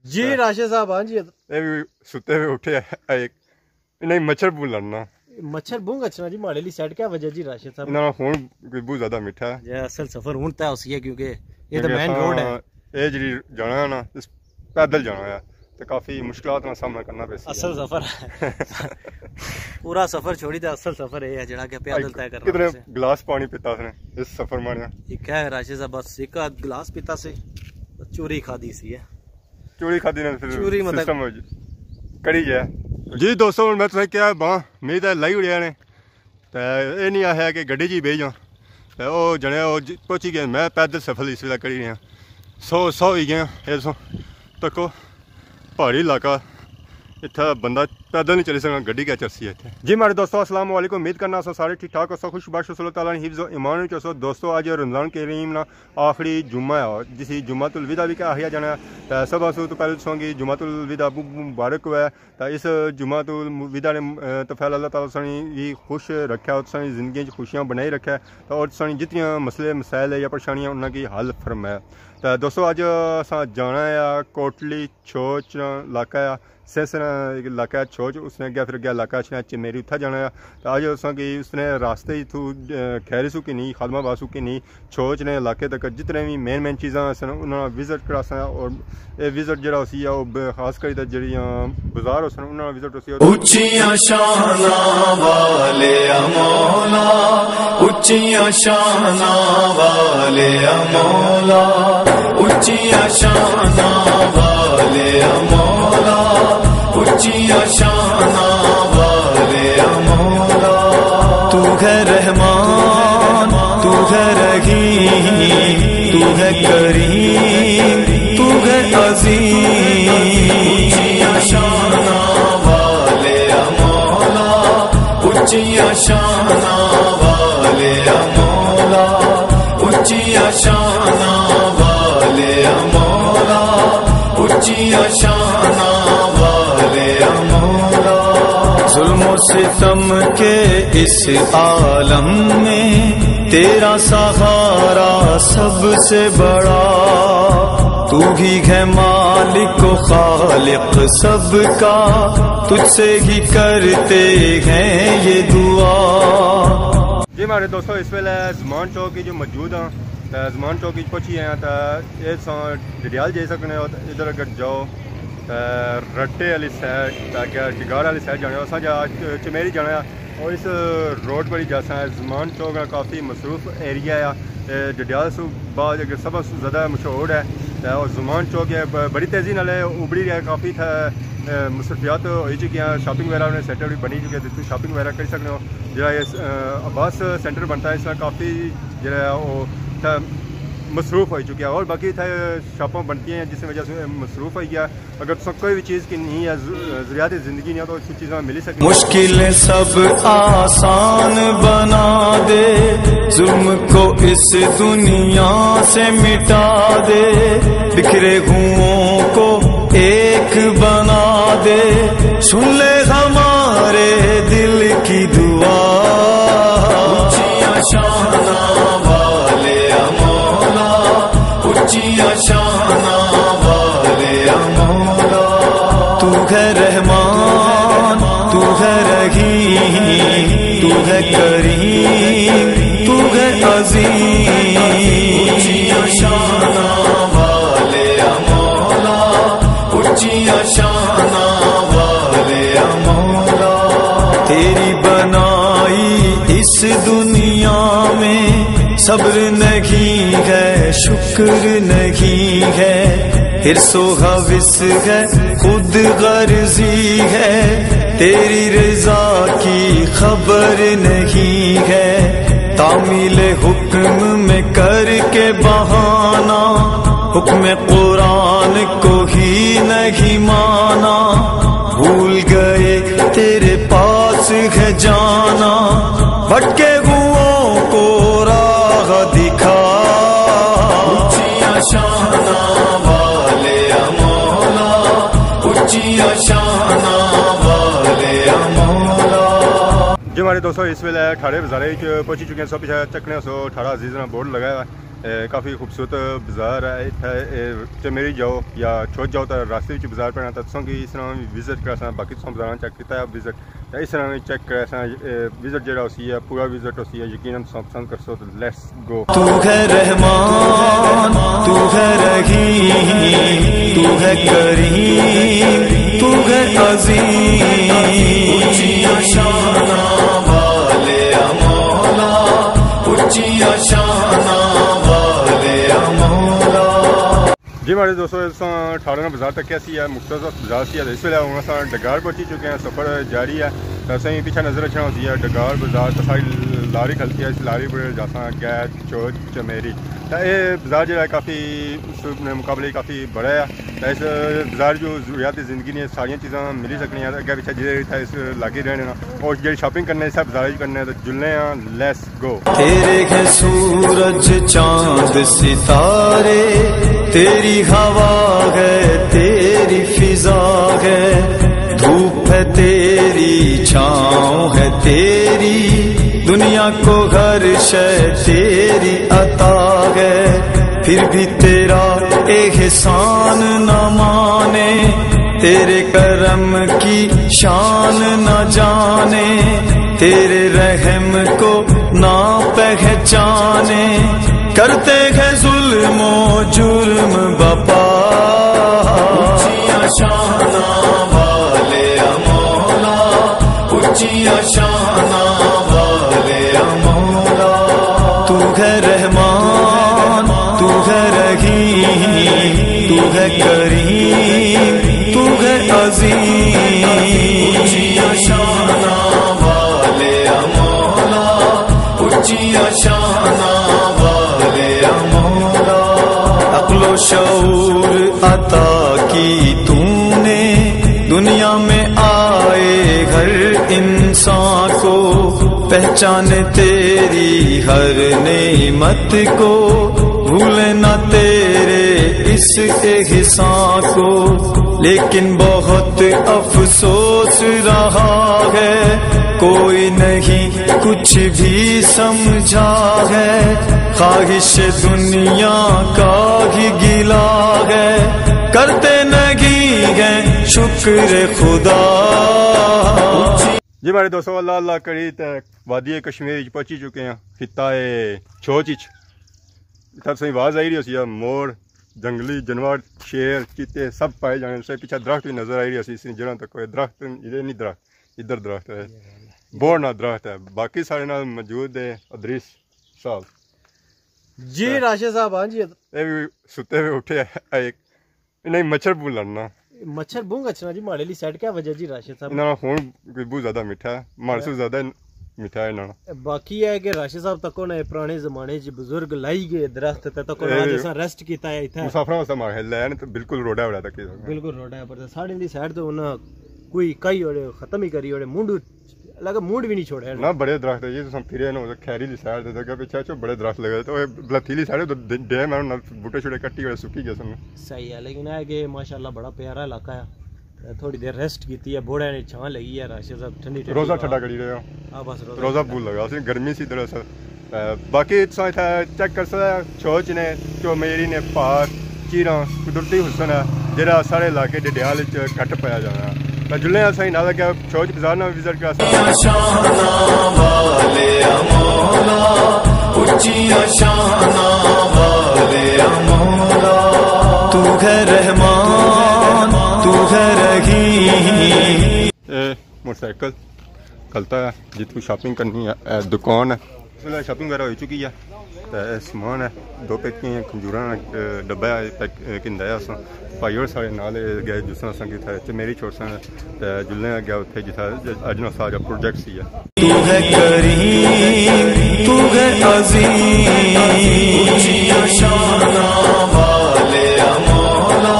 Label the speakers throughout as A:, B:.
A: جی راشد صاحب ہاں جی
B: یہ بھی ستے ہوئے اٹھے ایک نہیں مچھر بو لڑنا
A: مچھر بونگ اچھا جی ماڑے لی سیٹ کیا وجہ جی راشد صاحب
B: انہاں خون بہت زیادہ میٹھا ہے
A: جی اصل سفر ہون طے ہوسی ہے کیونکہ یہ تو مین روڈ ہے
B: یہ جی جانا ہے نا پیدل جانا ہے تو کافی مشکلات کا سامنا کرنا پہ
A: اصل سفر ہے پورا سفر چھوڑی تے اصل سفر ہے جڑا کہ پیدل طے کرنا
B: کتنے گلاس پانی پیتا اس نے اس سفر میں
A: ایک ہے راشد صاحب بس ایک گلاس پیتا سے چوری کھادی سی ہے
B: چوری کھادی نے پھر
A: چوری
B: سسٹم کری جائے جی دوستو میں تمہیں کیا باں میری تو لائی اڑیا نے تو یہ نہیں ہے کہ گڈی جی بہ جاؤں تو وہ جنے وہ پہنچی گئے میں پیدل سفر اس ویلے کری رہا 100 ہی گیا یہ سو تکو پہاڑی علاقہ اتنا بندہ پیدل نہیں چلی سکتا گڈی کیا چلسی ہے اتنے جی میرے دوستو السلام علیکم امید کرنا سو سارے ٹھیک ٹھاک ہو خوش بخش اللہ تعالیٰ نے حفظ و ایمان چو دوستو آج رمضان کریم نا آخری جمعہ ہے جسی جمعۃ الوداع بھی کہا جانا ہے سب آسو تو پہلے سوں گی جمعۃ الوداع مبارک ہوا ہے تو اس جمعۃ الوداع نے تو پہلے اللہ تعالیٰ سانی یہ خوش رکھا اور سانی زندگی خوشیاں بنائی رکھا ہے اور سانی جتنی مسئلے مسائل یا پریشانیاں انہوں کی حل فرمایا تو دوستو اج اساں جانا ہے کوٹلی چھوچ علاقہ ہے سیسن علاقہ ہے چھوچ اس نے گیا پھر گیا علاقہ چمیری اتھا جانا ہے تو اج اساں کی اس نے راستے ہی تو خیری سو کی نہیں خادمہ باسو کی نہیں چھوچ نے علاقے تک جتنے بھی مین چیزاں سن انہوں نے وزٹ کراسا اور یہ وزٹ جڑا اسی ہے وہ خاص کری جڑیاں بازار ہو سن انہوں نے وزٹ اسی
C: اونچیاں شاناں والے مولا اونچیاں شاناں والے مولا اونچیاں شاناں والے مولا اونچیاں شاناں والے مولا تو ہے رحمان تو ہے رحیم تو ہے کریم تو ہے عظیم اونچیاں شاناں والے مولا اونچیاں شاناں والے مولا اونچیاں شاناں والے مولا اونچیاں شاناں والے مولا ظلم و ستم کے اس عالم میں تیرا سہارا سب سے بڑا تو ہی ہے مالک و خالق سب کا تجھ سے ہی کرتے ہیں یہ دعا
B: جی ہمارے دوستو اس ویلے زمان چوک کی جو موجود ہیں زمان چوک کی پہنچی ہیں تو یہ ڈڈیال جا سکنے ادھر اگر جاؤ رٹے والی سائڈ تاکہ ڈگار والی سائڈ جانے اساں جا چمیری جانا ہے اور اس روڈ پر ہی جا سا زمان چوک کافی مصروف ایریا ہے ڈڈیال سو بعد اگر سب سے زیادہ مشہور ہے اور زمان چوک ہے بڑی تیزی نال ابڑی رہا ہے کافی مصروفیات ہوئی چکی ہیں شاپنگ وغیرہ نے سینٹر بھی بنی چکے ہیں شاپنگ وغیرہ کر سکتے ہو جہاں یہ عباس سینٹر بنتا ہے اس میں کافی جہاں ہے وہ مصروف ہو چکی ہے اور باقی شاپاں بنتی ہیں جس وجہ سے مصروف ہو گیا اگر کوئی بھی چیز کی نہیں ہے ضروریات زندگی نہیں ہے تو اچھی چیزیں مل سکتی
C: مشکل سب آسان بنا دے ظلم کو اس دنیا سے مٹا دے بکھرے ہوں کو ایک بنا دے سن لے ہمارے دل کی دعا اونچیاں شاناں والے مولا اونچیاں شاناں والے مولا تو ہے رحمان تو ہے رحیم تو ہے کریم تو ہے عظیم اونچیاں شاناں والے مولا اونچیاں شاناں والے مولا تیری بنائی اس دنیا میں صبر نہیں ہے شکر نہیں ہے حرص و حوث ہے خود غرضی ہے تیری رضا کی خبر نہیں ہے تعمیل حکم میں کر کے بہانا حکم قرآن کو ہی نہیں مانا بھول گئے تیرے پاس ہے جانا بھٹکے ہوں کو راہ دکھا اونچیاں شاناں والے مولا اونچیاں شاناں والے مولا
B: جی ہمارے دوستو اس ویلے ٹھاڑے بازارے پہنچی چکے ہیں سو پیچھے چکنے سو ٹھاڑا عزیز نے بورڈ لگایا ہوا ہے کافی خوبصورت بازار ہے اتنے چمیری جاؤ یا چھوٹ جاؤ تو راستے میں بازار پڑنا تو تصوں کی اس طرح وزٹ کر سا باقی تصوں بازار چیک کیا وزٹ اس طرح چیک کر سا وزٹ جہاں اسی ہے پورا وزٹ اسی ہے یقیناً پسند کر سو تو لیٹس گو.
C: تو ہے رحمان تو ہے رحیم تو ہے کریم تو ہے عظیم اونچیاں شاناں والے مولا اونچیاں شاناں والے مولا.
B: جی ہمارے دوستوں اس 18 بازار تک کیسی ہے مختصر بازار سی ہے اس ویلے ہوں ڈگار پہنچی چکے ہیں سفر جاری ہے ایسے پیچھے نظر رکھنا ہوتی ہے ڈگار بازار تو ساری لاری کھلتی ہے اس لاری پر جیسا گیٹ چوچ چمیری تو یہ بازار جو ہے کافی اس مقابلے کافی بڑا ہے اس بازار جو ضروریات زندگی نے ساری چیزاں ملی سکنی ہیں اگے پیچھے جی اس لاگے رہنے اور جی شاپنگ کرنے سب بازار کرنے تو جلنے ہیں لیٹس گو.
C: تیرے ہے سورج چاند ستارے تیری ہوا ہے تیری فضا ہے دھوپ ہے تیری چھاؤں ہے تیری دنیا کو ہر شے تیری عطا ہے پھر بھی تیرا احسان نہ مانے تیرے کرم کی شان نہ جانے تیرے رحم کو نہ پہچانے کرتے ہیں ظلم و جرم بپا اونچیاں شاناں والے مولا اونچیاں شاناں والے مولا. تو ہے رحمان تو ہے رحیم تو ہے کریم تو ہے عظیم اونچیاں شاناں والے مولا اونچیاں شاناں عقل و شعور عطا کی تم نے دنیا میں آئے ہر انسان کو پہچان تیری ہر نعمت کو بھولے نہ تیرے اس احسان کو لیکن بہت افسوس رہا ہے کوئی نہیں کچھ بھی سمجھا ہے خواہش دنیا کا ہی گلا ہے کرتے نہیں گئے شکر خدا.
B: جی ہمارے دوستوں اللہ اللہ کری تو وادی کشمیر پہنچی چکے ہیں خطہ چھوچ تب سے آواز آئی رہی اسی مور جنگلی جانور شیر چیتے سب پائے جانے سے پیچھے درخت بھی نظر آئی رہی اسی جگہ تک کوئی درخت ادھر نہیں درخت ادھر درخت ہے بہت نہ درخت ہے باقی سارے نال موجود ہے ادریس صاحب.
A: جی راشد صاحب ہاں جی
B: یہ بھی ستے ہوئے اٹھے ایک نہیں مچھر بو لڑنا
A: مچھر بونگ اچھنا جی ماڑے لی سائڈ کیا وجہ جی راشد صاحب
B: انہوں نے خون بہت زیادہ میٹھا ہے مارے سے زیادہ میٹھا ہے انہوں
A: باقی ہے کہ راشد صاحب تکو نے پرانے زمانے جی بزرگ لائی گئے درخت تے تکو نا جیسا ریسٹ کیتا ہے ایتھا
B: مسافروں سے مار لے تو بالکل روڈا وڑا تک
A: بالکل روڈا ہے پر ساڑھے دی سائڈ تو انہاں کوئی کئی اڑے ختم ہی کری اڑے مونڈ لگا مونڈ بھی نہیں چھوڑے
B: نا بڑے درخت ہے یہ تو ہم پھرے نا خیری لی سائڈ تے جگہ پیچھے چو بڑے درخت لگے تو بلتیلی سائڈ تو ڈیم ہے بوٹے چھوڑے کٹی ہوئے سکی گئے سن
A: صحیح ہے لیکن ہے کہ ماشاءاللہ بڑا پیارا علاقہ ہے تھوڑی دیر ریسٹ کیتی ہے بوڑے نے چھاں لگی ہے راشد صاحب ٹھنڈی ٹھنڈی
B: روزہ ٹھنڈا کری رہے ہو
A: ہاں بس
B: روزہ بھول لگا اسی گرمی سی طرح سے باقی تساں تھا چیک کر سکتا چھوچ نے جو میری نے پاک چیراں قدرتی حسن ہے جہاں سارے علاقے ڈڈیال گھٹ پایا جانا ہے جلنے صحیح نہ لگا چھوچ بازار نہ وزٹ کر
C: تو ہے رحمان تو ہے رحیم.
B: موٹر سائیکل کھلتا ہے جتوں شاپنگ کرنی ہے دکان ہے اس ویلے شاپنگ وغیرہ ہو چکی ہے تو سامان ہے 2 پیکیاں کھجوراں ڈبا پیک کیندا ہے اساں بھائی اور سارے نال گئے جس طرح سنگی تھا چمیری چھوڑساں تے جلنے گیا اوتھے جتھا اجنا سارا پروجیکٹ سی ہے.
C: تو ہے کریم تو ہے عظیم اونچیاں شاناں والے مولا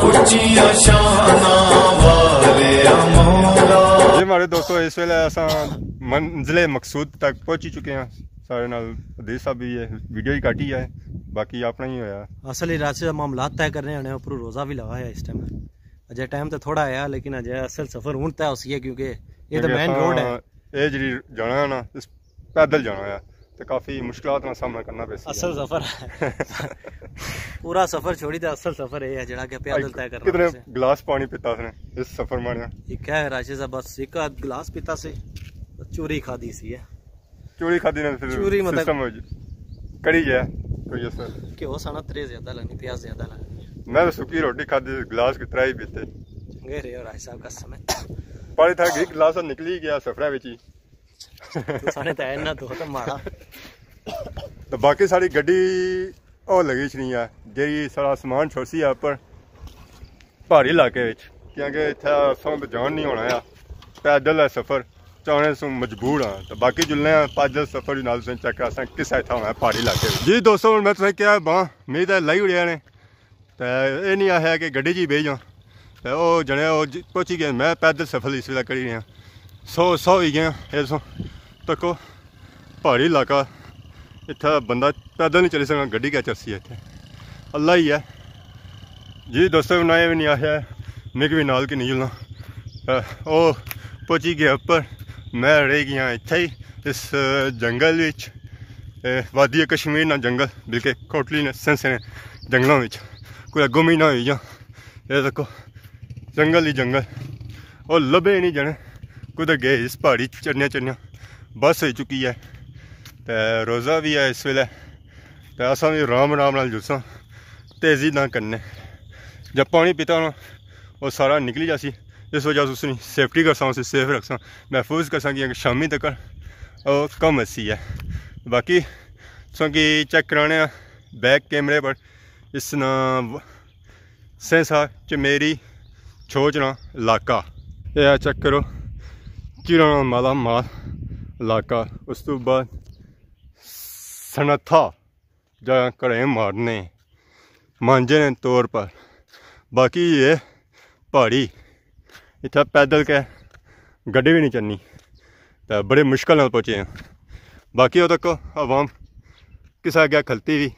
C: اونچیاں شاناں والے مولا.
B: جی ہمارے دوستو اس ویلے اساں منزل مقصود تک پہنچی چکے ہیں سارے نال حدیث صاحب بھی ویڈیو ہی کاٹی ہے باقی اپنا ہی ہویا
A: اصل راستے کا معاملات طے کرنے ہونے اوپر روزہ بھی لگا ہے اس ٹائم اجے ٹائم تو تھوڑا آیا لیکن اجے اصل سفر ہوں طے اسی ہے کیونکہ یہ تو مین روڈ ہے
B: یہ جی جانا ہے نا پیدل جانا ہے تو کافی مشکلات کا سامنا کرنا پیا
A: اصل سفر پورا سفر چھوڑی تے اصل سفر یہ ہے جڑا کہ پیدل طے کرنا
B: کتنے گلاس پانی پیتا اس نے اس سفر میں
A: ایک ہے راشد صاحب بس ایک گلاس پیتا سے چوری کھادی سی ہے
B: چوری کھادی نے پھر
A: چوری مطلب
B: سسٹم ہو کڑی ہے کوئی اثر
A: کہ وہ سانا ترے زیادہ لگنی پیاز زیادہ لگنی
B: میں تو سکی روٹی کھادی گلاس کی طرح ہی پیتے
A: چنگے رہے ہو راشد صاحب کا سمے
B: پانی تھا کہ گلاس نکلی گیا سفر وچ ہی
A: سانے تے نہ تو ماڑا
B: تو باقی ساری گڈی او لگی چنی ہے جی سارا سامان چھوڑسی ہے پر پہاڑی علاقے وچ کیونکہ اتھے سوں جان نہیں ہونا ہے پیدل ہے سفر چاہنے سوں مجبور ہاں تو باقی جلنے پیدل سفر نال سے چیک کرا کس طرح ہونا ہے پہاڑی علاقے جی دوستو میں تمہیں کیا باں امید ہے لائی اڑیا نے تو یہ نہیں ہے کہ گڈی جی بہ جاؤں تو وہ جنے وہ پہنچی گئے میں پیدل سفر اس ویلے کری رہا 100 ہی گیا اسوں تکو پہاڑی علاقہ اتنا بندہ پیدل نہیں چلی سکتا گڈی کیا چلسی ہے اتنے اللہ ہی ہے جی دوستو نہ بھی نہیں آیا میں بھی نال کی نہیں جلنا وہ پہنچی گیا اوپر میں رہ گیا اتنے ہی اس جنگل وادی کشمیر نہ جنگل بلکہ کوٹلی نے سنسنے جنگلوں کوئی اگوں بھی نہ ہوئی جا یہ دیکھو جنگل ہی جنگل وہ لبے نہیں جانے کدھر گئے اس پہاڑی چڑھنیا بس ہو چکی ہے تو روزہ بھی ہے اس ویلے تو اصل بھی رام نال جلساں تیزی نہ کرنے جب پانی پیتا ہونا وہ سارا نکلی جاسی اس وجہ سے اس نے سیفٹی کرساں اسے سیف رکھساں محفوظ کرساں کہ شامی تک وہ کم اچھی ہے باقی سو کہ چیک کرانے بیک کیمرے پر اس نا سینسا چمیری چھوچنا علاقہ یہ چیک کرو چیرانا مالا مال علاقہ اس تو بعد سنتھا جا کڑے مارنے مانجے نے طور پر باقی یہ پہاڑی اتنا پیدل کے گڈی بھی نہیں چلنی تو بڑے مشکل نال پہنچے ہیں باقی وہ تک عوام کسا گیا کھلتی بھی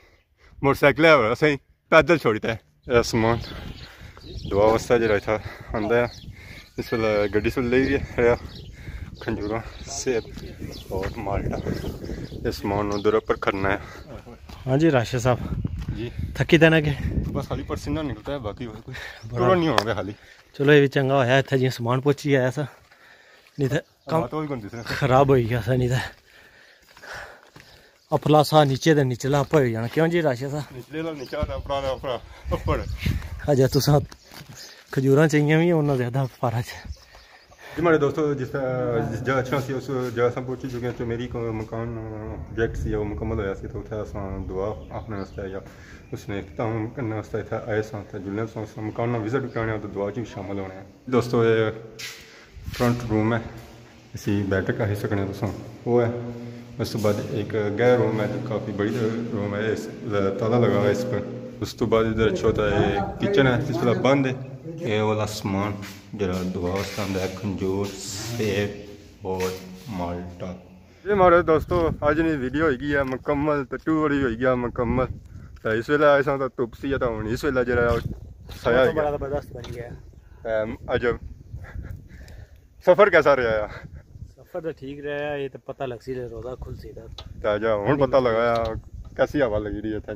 B: موٹر سائیکل ہے اور اصل پیدل چھوڑتا ہے یہ سامان دعا واسطہ جڑا تھا آتا ہے اس ویلے گڈی سے لے گیا کھنجورا سیب اور مالٹا یہ سامان ادھر اوپر کھڑنا ہے
A: ہاں جی راشد صاحب
B: جی
A: تھکی دینا کہ
B: بس خالی پسینہ نکلتا ہے باقی کوئی تھوڑا نہیں ہونا خالی
A: چلو یہ بھی چنگا ہوا اتنے جی سامان پہنچی آیا سا نہیں تو خراب ہوئی گیا سا نہیں تو اپلا سا نیچے تو نچلا اپر ہو جانا کیوں جی راشد صاحب اجا تساں کھجوراں چاہیے بھی انہوں زیادہ فارا
B: جی ہمارے دوستوں جس جگہ اچھا سی اس جگہ سے پہنچی چکے ہیں تو میری مکان پروجیکٹ سی وہ مکمل ہوا سی تو اتنے اصل دعا اپنے واسطے یا اس نے اختتام کرنے واسطے اتنے آئے سن تو جلنے سن مکان وزٹ بھی کرانے تو دعا بھی شامل ہونے ہیں دوستو یہ فرنٹ روم ہے اسی بیٹھک آ سکنے تو وہ ہے اس بعد ایک گہرا روم ہے جو کافی بڑی روم ہے اس تالا لگا ہوا ہے اس پر اس تو بعد ادھر اچھا ہوتا ہے کچن ہے اس والا بند ہے یہ والا سامان جڑا دعا واسطے آتا ہے کھنجور سیب اور مالٹا یہ ہمارے دوستو اج نہیں ویڈیو ہوئی گئی ہے مکمل تو ٹور ہی ہوئی گیا مکمل تو اس ویلے آئے سن تو دھوپ سی تو ہوں اس ویلے جڑا سایہ ہو گیا
A: زبردست بن گیا
B: عجب سفر کیسا رہا ہے
A: سفر تو ٹھیک رہا یہ تو پتہ لگ سی روزہ کھل سی
B: تھا اجا ہوں پتہ لگایا کیسی ہوا لگی رہی ہے تھا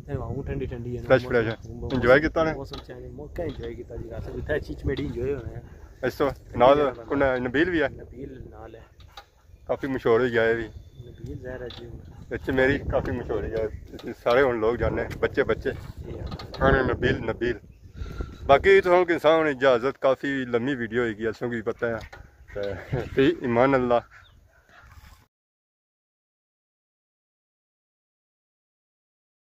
A: ٹھنڈی ٹھنڈی ہے
B: فریش فریش انجوائے کیتا نے
A: موسم چینج موقع انجوائے کیتا جی راستے اتھے چیچ میڈی انجوائے ہونا ہے
B: اس تو نال کون نبیل بھی ہے
A: نبیل نال ہے
B: کافی مشہور ہو گیا ہے بھی
A: نبیل ظاہر ہے جی
B: بچے میری کافی مشہور ہو گیا سارے ہوں لوگ جانے بچے کھانے نبیل باقی تو انسان اجازت کافی لمبی ویڈیو ہوئی گی اسوں کی پتہ ہے ایمان اللہ